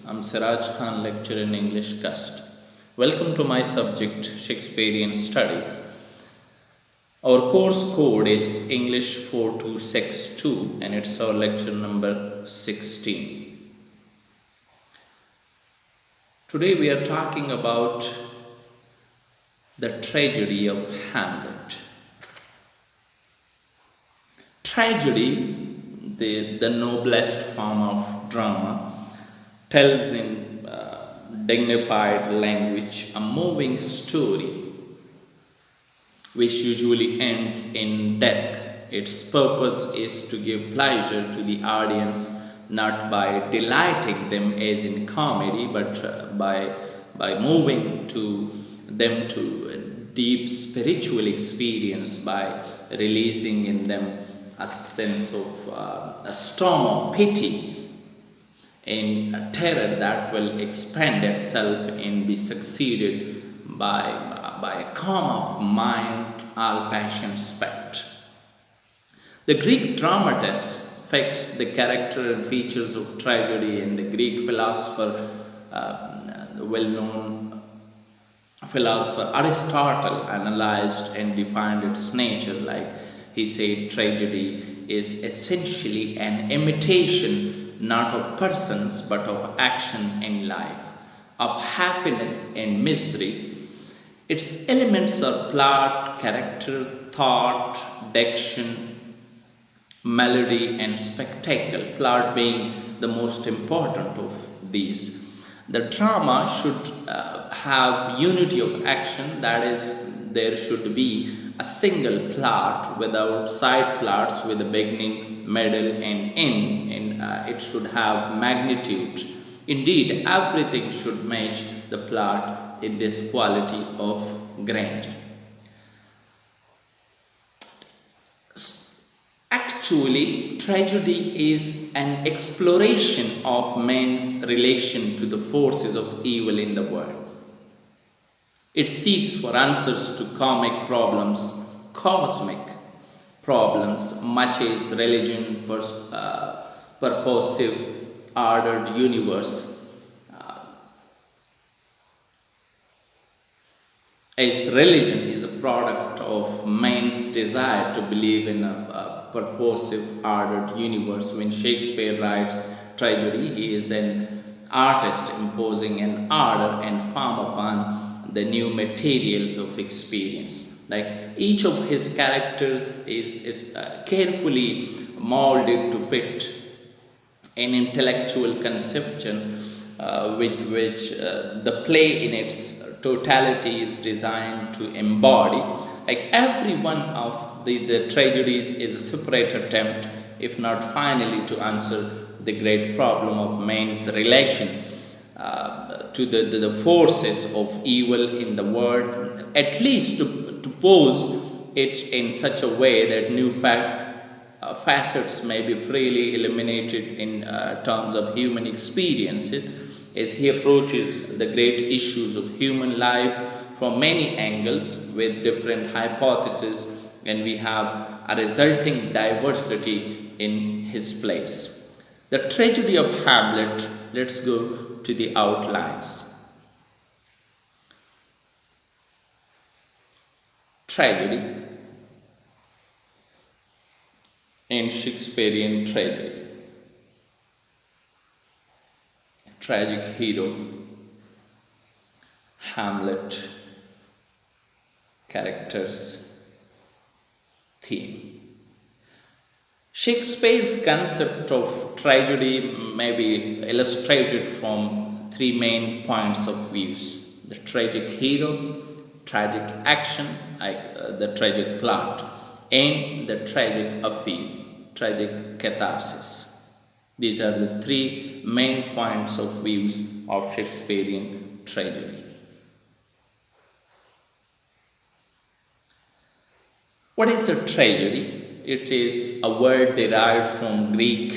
I'm Siraj Khan, lecturer in English Cust. Welcome to my subject, Shakespearean Studies. Our course code is English 4262 and it's our lecture number 16. Today we are talking about the tragedy of Hamlet. Tragedy, the noblest form of drama, tells in dignified language a moving story which usually ends in death. Its purpose is to give pleasure to the audience, not by delighting them as in comedy, but by moving to them to a deep spiritual experience, by releasing in them a sense of a storm of pity in a terror that will expand itself and be succeeded by a calm of mind, all passions spent. The Greek dramatist fixed the character and features of tragedy, and the Greek philosopher, the well-known philosopher Aristotle, analyzed and defined its nature. Like he said, tragedy is essentially an imitation not of persons but of action in life, of happiness and misery. Its elements are plot, character, thought, diction, melody, and spectacle, plot being the most important of these. The drama should have unity of action, that is, there should be a single plot without side plots with a beginning, middle, and end, and it should have magnitude. Indeed, everything should match the plot in this quality of grandeur. Actually, tragedy is an exploration of man's relation to the forces of evil in the world. It seeks for answers to cosmic problems, much as religion, purposive, ordered universe. As religion is a product of man's desire to believe in a purposive, ordered universe. When Shakespeare writes tragedy, he is an artist imposing an order and form upon the new materials of experience. Like each of his characters is carefully molded to fit an intellectual conception which the play in its totality is designed to embody. Like every one of the tragedies is a separate attempt, if not finally, to answer the great problem of man's relation to the forces of evil in the world, at least to pose it in such a way that new facets may be freely illuminated in terms of human experiences as he approaches the great issues of human life from many angles with different hypotheses, and we have a resulting diversity in his plays. The tragedy of Hamlet, let's go to the outlines. Tragedy in Shakespearean tragedy. Tragic hero, Hamlet, characters, theme. Shakespeare's concept of tragedy may be illustrated from three main points of views: the tragic hero, tragic action, like the tragic plot, and the tragic appeal, tragic catharsis. These are the three main points of views of Shakespearean tragedy. What is a tragedy? It is a word derived from Greek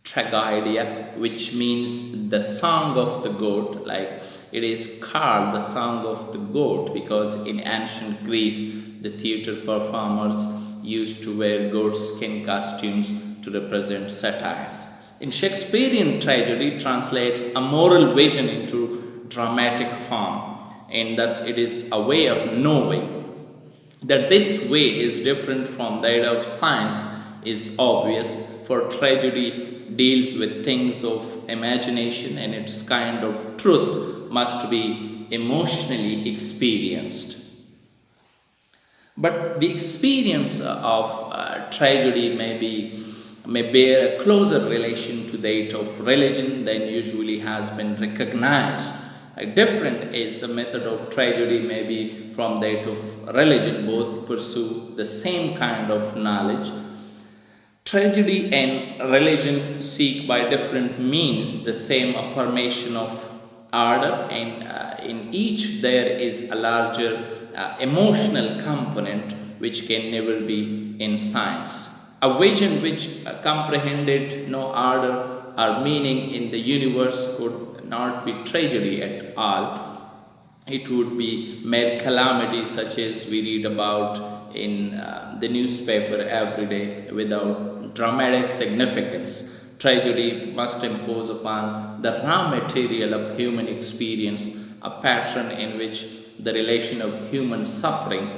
tragédia, which means the song of the goat. Like it is called the song of the goat because in ancient Greece, the theater performers used to wear goat skin costumes to represent satires. In Shakespearean tragedy translates a moral vision into dramatic form, and thus it is a way of knowing that this way is different from that of science is obvious, for tragedy deals with things of imagination and its kind of truth must be emotionally experienced. But the experience of tragedy may bear a closer relation to that of religion than usually has been recognized. Different is the method of tragedy may be from that of religion. Both pursue the same kind of knowledge. Tragedy and religion seek by different means the same affirmation of order, and in each there is a larger emotional component which can never be in science. A vision which comprehended no order or meaning in the universe could not be tragedy at all. It would be mere calamity such as we read about in the newspaper every day without dramatic significance. Tragedy must impose upon the raw material of human experience a pattern in which the relation of human suffering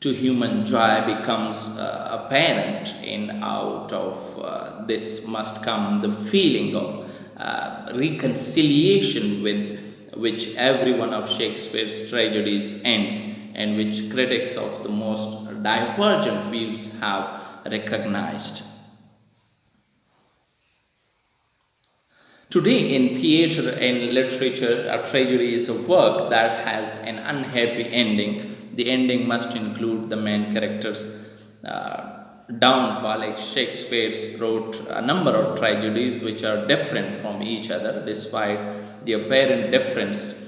to human joy becomes apparent, and out of this must come the feeling of reconciliation with which every one of Shakespeare's tragedies ends, and which critics of the most divergent views have recognized. Today, in theatre and literature, a tragedy is a work that has an unhappy ending. The ending must include the main character's downfall. Like Shakespeare wrote a number of tragedies which are different from each other, despite the apparent difference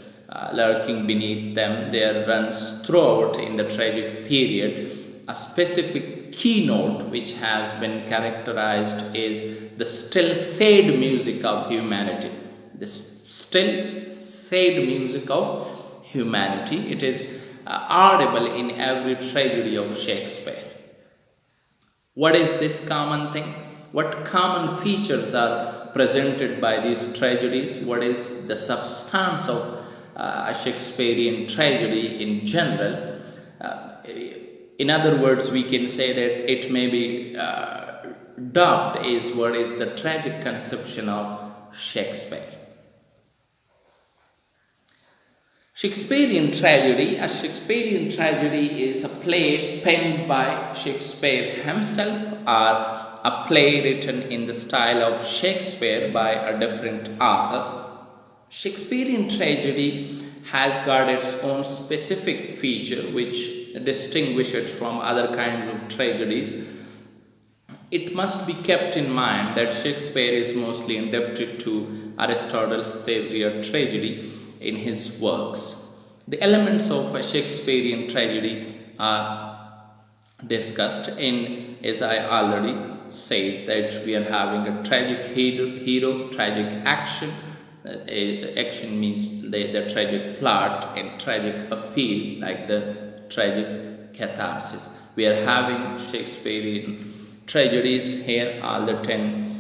lurking beneath them. There runs throughout in the tragic period a specific keynote which has been characterized as the still sad music of humanity. The still sad music of humanity. It is audible in every tragedy of Shakespeare. What is this common thing? What common features are presented by these tragedies? What is the substance of a Shakespearean tragedy in general? In other words, we can say that it may be dubbed as what is the tragic conception of Shakespeare. Shakespearean tragedy. A Shakespearean tragedy is a play penned by Shakespeare himself, or a play written in the style of Shakespeare by a different author. Shakespearean tragedy has got its own specific feature which distinguish it from other kinds of tragedies. It must be kept in mind that Shakespeare is mostly indebted to Aristotle's theory of tragedy in his works. The elements of a Shakespearean tragedy are discussed in, as I already said, that we are having a tragic hero, tragic action. Action means the tragic plot, and tragic appeal, like the tragic catharsis. We are having Shakespearean tragedies here. All the 10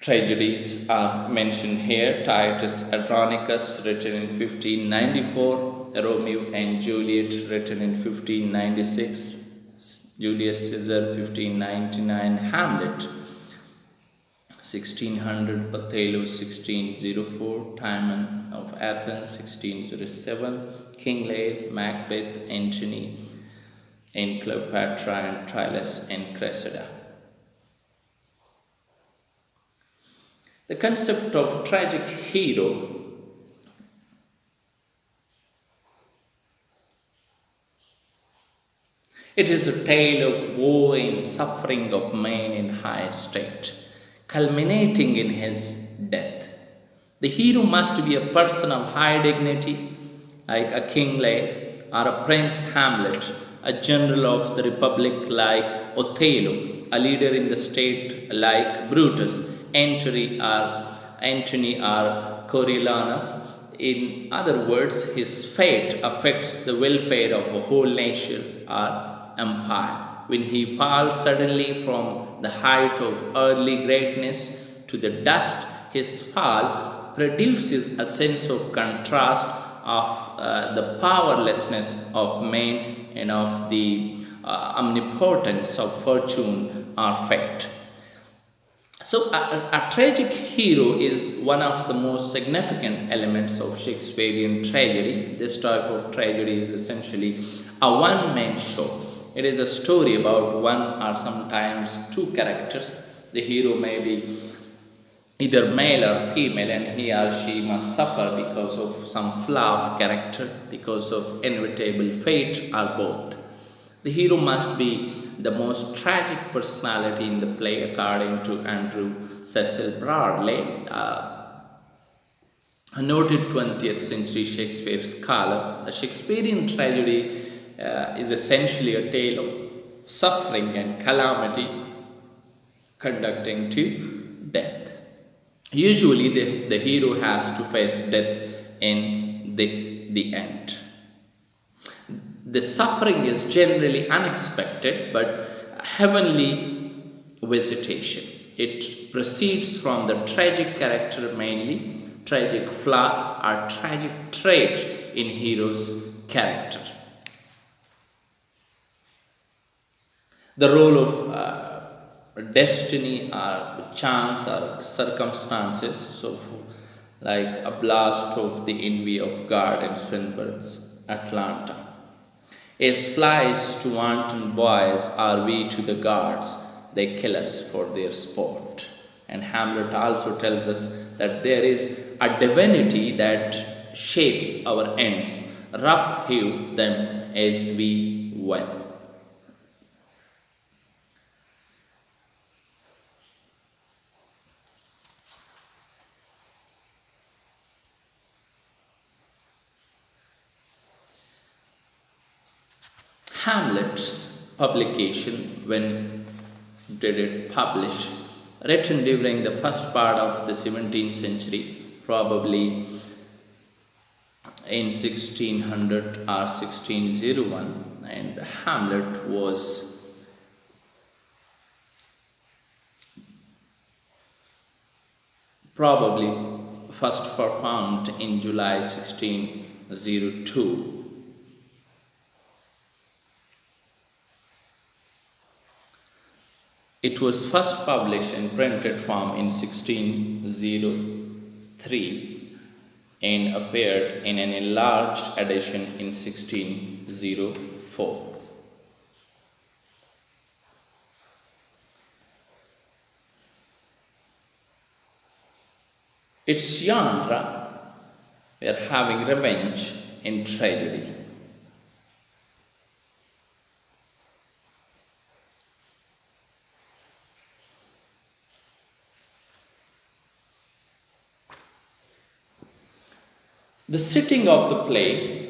tragedies are mentioned here. Titus Andronicus, written in 1594, Romeo and Juliet, written in 1596, Julius Caesar, 1599, Hamlet, 1600, Othello, 1604, Timon of Athens, 1607, King Lear, Macbeth, Antony, and Cleopatra, and Troilus and Cressida. The concept of tragic hero it is a tale of woe and suffering of man in high state, culminating in his death. The hero must be a person of high dignity, like a King Lear, or a Prince Hamlet, a general of the Republic like Othello, a leader in the state like Brutus, Antony or Coriolanus. In other words, his fate affects the welfare of a whole nation or empire. when he falls suddenly from the height of early greatness to the dust. His fall produces a sense of contrast of the powerlessness of man and of the omnipotence of fortune or fate. So, a tragic hero is one of the most significant elements of Shakespearean tragedy. This type of tragedy is essentially a one man show. It is a story about one or sometimes two characters. The hero may be either male or female, and he or she must suffer because of some flaw of character, because of inevitable fate, or both. The hero must be the most tragic personality in the play, according to Andrew Cecil Bradley, a noted 20th century Shakespeare scholar. The Shakespearean tragedy is essentially a tale of suffering and calamity conducting to death. Usually, the hero has to face death in the end. The suffering is generally unexpected but heavenly visitation. It proceeds from the tragic character mainly, tragic flaw or tragic trait in hero's character. The role of destiny or chance or circumstances, so like a blast of the envy of God in Swinburne's Atlanta. As flies to wanton boys are we to the gods, they kill us for their sport. And Hamlet also tells us that there is a divinity that shapes our ends, rough hew them as we will. Hamlet's publication, when did it publish? Written during the first part of the 17th century, probably in 1600 or 1601, and Hamlet was probably first performed in July 1602. It was first published in printed form in 1603 and appeared in an enlarged edition in 1604. Its genre were having revenge in tragedy. The setting of the play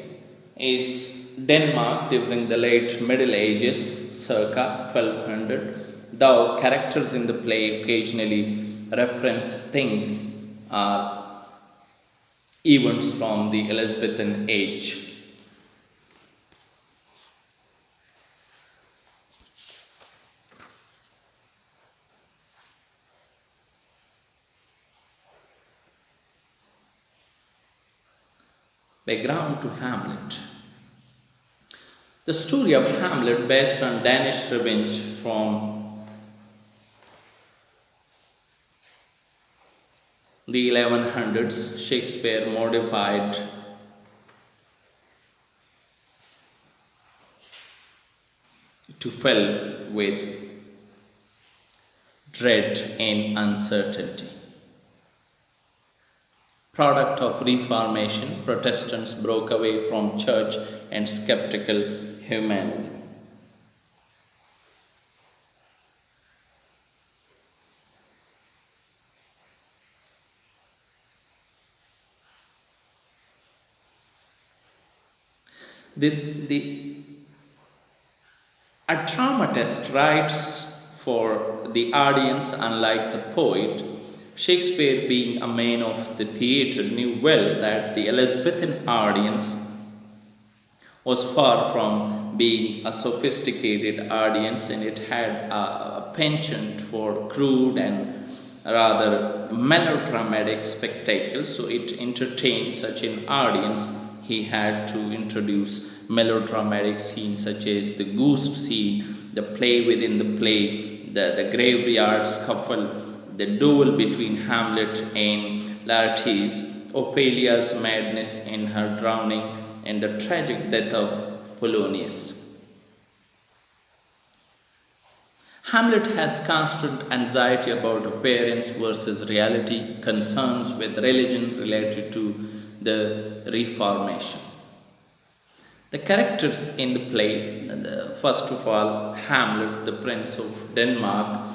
is Denmark during the late Middle Ages, circa 1200, though characters in the play occasionally reference things or events from the Elizabethan age. Background to Hamlet. The story of Hamlet, based on Danish revenge from the 1100s, Shakespeare modified to fill with dread and uncertainty. Product of Reformation, Protestants broke away from church and skeptical humanism. A dramatist writes for the audience, unlike the poet. Shakespeare, being a man of the theatre, knew well that the Elizabethan audience was far from being a sophisticated audience, and it had a penchant for crude and rather melodramatic spectacle. So it entertained such an audience. He had to introduce melodramatic scenes such as the ghost scene, the play within the play, the graveyard scuffle, the duel between Hamlet and Laertes, Ophelia's madness and her drowning, and the tragic death of Polonius. Hamlet has constant anxiety about appearance versus reality, concerns with religion related to the Reformation. The characters in the play, first of all, Hamlet, the Prince of Denmark,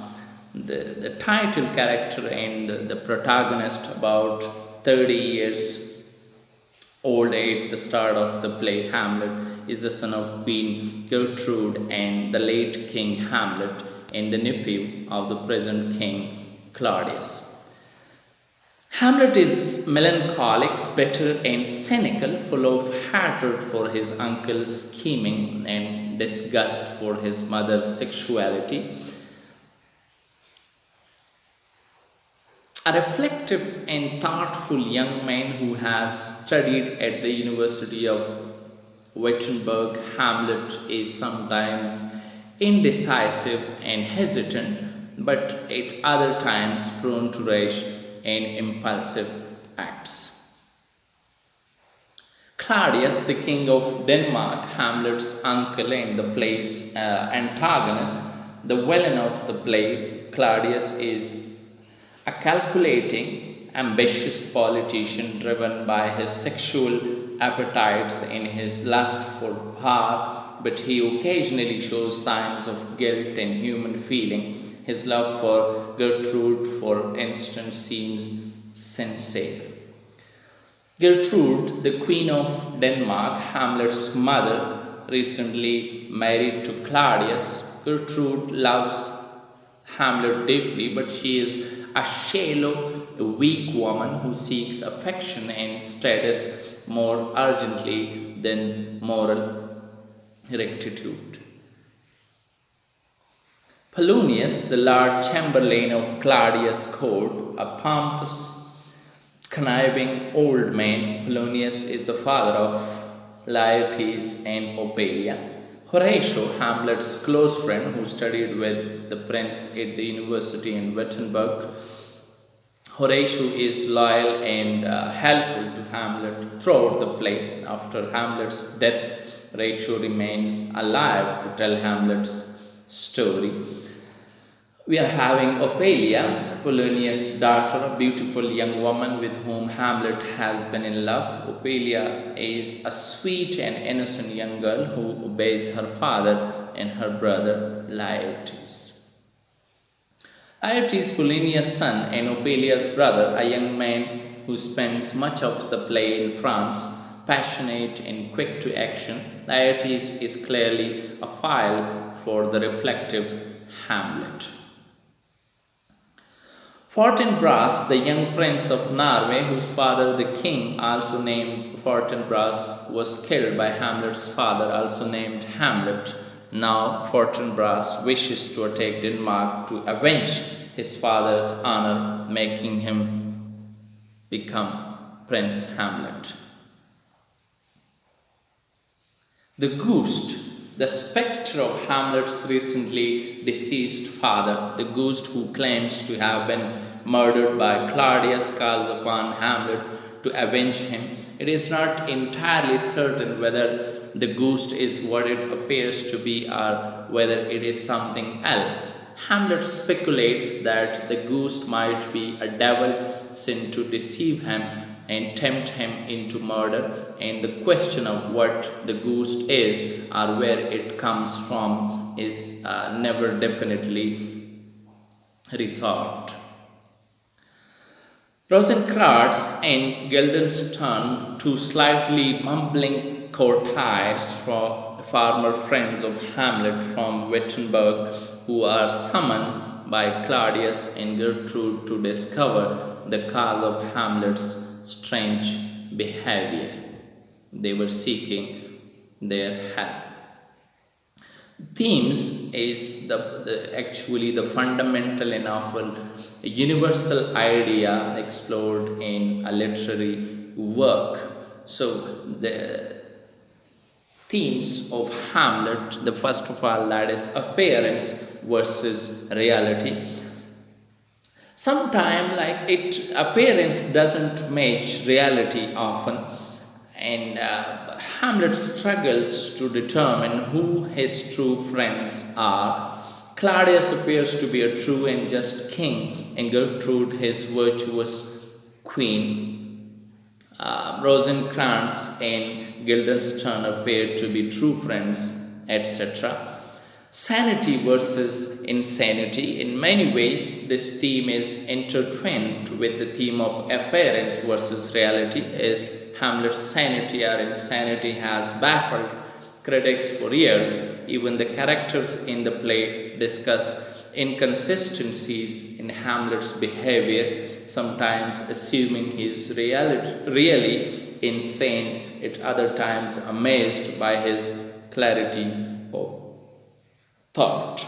the title character and the protagonist, about 30 years old at the start of the play. Hamlet is the son of Queen Gertrude and the late King Hamlet, and the nephew of the present King Claudius. Hamlet is melancholic, bitter, and cynical, full of hatred for his uncle's scheming and disgust for his mother's sexuality. A reflective and thoughtful young man who has studied at the University of Wittenberg, Hamlet is sometimes indecisive and hesitant, but at other times prone to rash and impulsive acts. Claudius, the king of Denmark, Hamlet's uncle and the play's antagonist, the villain of the play, Claudius is a calculating, ambitious politician driven by his sexual appetites and his lust for power, but he occasionally shows signs of guilt and human feeling. His love for Gertrude, for instance, seems sincere. Gertrude, the Queen of Denmark, Hamlet's mother, recently married to Claudius. Gertrude loves Hamlet deeply, but she is a shallow, weak woman who seeks affection and status more urgently than moral rectitude. Polonius, the Lord Chamberlain of Claudius' court, a pompous, conniving old man. Polonius is the father of Laertes and Ophelia. Horatio, Hamlet's close friend who studied with the prince at the university in Wittenberg. Horatio is loyal and helpful to Hamlet throughout the play. After Hamlet's death, Horatio remains alive to tell Hamlet's story. We are having Ophelia, Polonius' daughter, a beautiful young woman with whom Hamlet has been in love. Ophelia is a sweet and innocent young girl who obeys her father and her brother Laertes. Laertes, Polonius' son, and Ophelia's brother, a young man who spends much of the play in France, passionate and quick to action. Laertes is clearly a foil for the reflective Hamlet. Fortinbras, the young prince of Norway, whose father, the king, also named Fortinbras, was killed by Hamlet's father, also named Hamlet. Now Fortinbras wishes to attack Denmark to avenge his father's honor, making him become Prince Hamlet. The ghost, the spectre of Hamlet's recently deceased father, the ghost who claims to have been murdered by Claudius, calls upon Hamlet to avenge him. It is not entirely certain whether the ghost is what it appears to be or whether it is something else. Hamlet speculates that the ghost might be a devil sent to deceive him and tempt him into murder, and the question of what the ghost is or where it comes from is never definitely resolved. Rosencrantz and Guildenstern, two slightly mumbling courtiers, former friends of Hamlet from Wittenberg, who are summoned by Claudius and Gertrude to discover the cause of Hamlet's strange behavior. They were seeking their help. Themes is actually the fundamental and often universal idea explored in a literary work. So the themes of Hamlet, the first of all, that is appearance versus reality. Sometimes, like appearance doesn't match reality often, and Hamlet struggles to determine who his true friends are. Claudius appears to be a true and just king, and Gertrude his virtuous queen. Rosencrantz and Guildenstern appear to be true friends, etc. Sanity versus insanity. In many ways, this theme is intertwined with the theme of appearance versus reality, as Hamlet's sanity or insanity has baffled critics for years. Even the characters in the play discuss inconsistencies in Hamlet's behavior, sometimes assuming he is really insane, at other times amazed by his clarity of thought.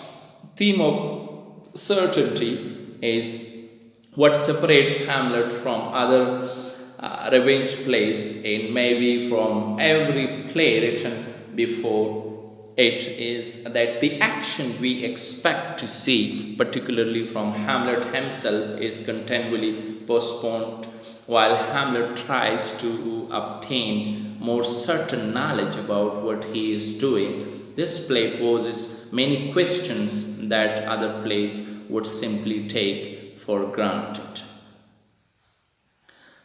Theme of certainty is what separates Hamlet from other revenge plays, and maybe from every play written before it, is that the action we expect to see, particularly from Hamlet himself, is continually postponed while Hamlet tries to obtain more certain knowledge about what he is doing. This play poses many questions that other plays would simply take for granted.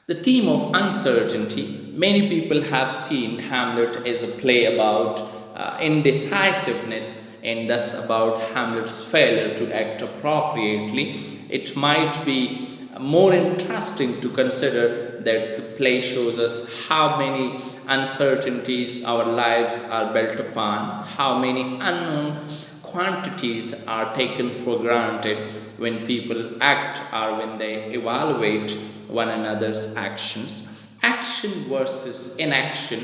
The theme of uncertainty. Many people have seen Hamlet as a play about indecisiveness, and thus about Hamlet's failure to act appropriately. It might be more interesting to consider that the play shows us how many uncertainties our lives are built upon, how many unknown quantities are taken for granted when people act or when they evaluate one another's actions. Action versus inaction,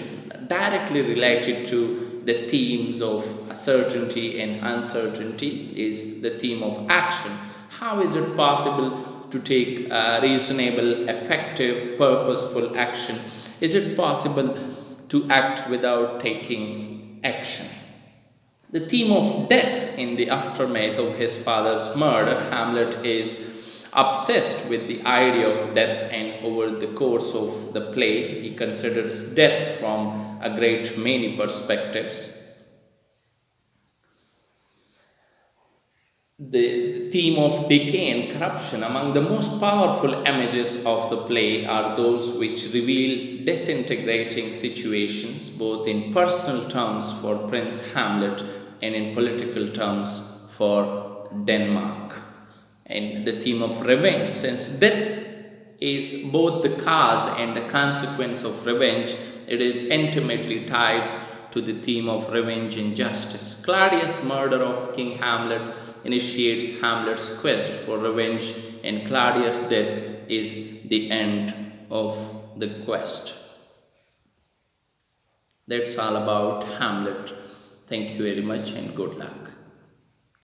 directly related to the themes of certainty and uncertainty, is the theme of action. How is it possible to take reasonable, effective, purposeful action? Is it possible to act without taking action? The theme of death. In the aftermath of his father's murder, Hamlet is obsessed with the idea of death, and over the course of the play, he considers death from a great many perspectives. The theme of decay and corruption. Among the most powerful images of the play are those which reveal disintegrating situations, both in personal terms for Prince Hamlet and in political terms for Denmark. And the theme of revenge. Since death is both the cause and the consequence of revenge, it is intimately tied to the theme of revenge and justice. Claudius' murder of King Hamlet initiates Hamlet's quest for revenge, and Claudius' death is the end of the quest. That's all about Hamlet. Thank you very much and good luck.